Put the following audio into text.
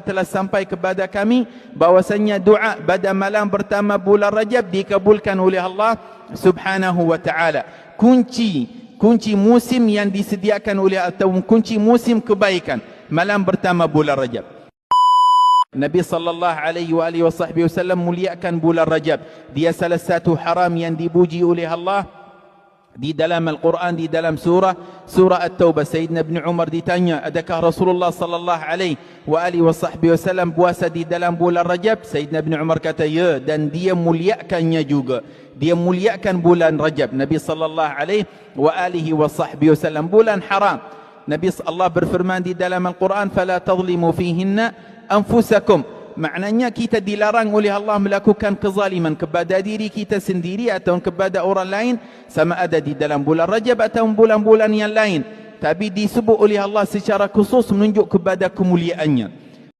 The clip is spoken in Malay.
telah sampai kepada kami bahwasanya doa pada malam pertama bulan Rajab dikabulkan oleh Allah Subhanahu wa taala. Kunci musim yang disediakan oleh atau kunci musim kebaikan malam pertama bulan Rajab. Nabi sallallahu alaihi wasallam muliakan bulan Rajab. Dia salah satu haram yang dipuji oleh Allah di dalam Al-Quran, di dalam surah At-Taubah. Sayyidina Ibn Umar ditanya, adakah Rasulullah sallallahu alaihi wasallam puasa di dalam bulan Rajab? Sayyidina Ibn Umar kata ya, dan dia muliakannya juga. Dia muliakan bulan Rajab. Nabi sallallahu alaihi wasallam, bulan haram. Nabi Allah berfirman di dalam Al-Quran, fala tadhlimu fihinna anfusakum. Maknanya kita dilarang oleh Allah melakukan kezaliman kepada diri kita sendiri atau kepada orang lain, sama ada di dalam bulan Rajab atau bulan-bulan yang lain. Tapi disebut oleh Allah secara khusus menunjuk kepada kemuliaannya.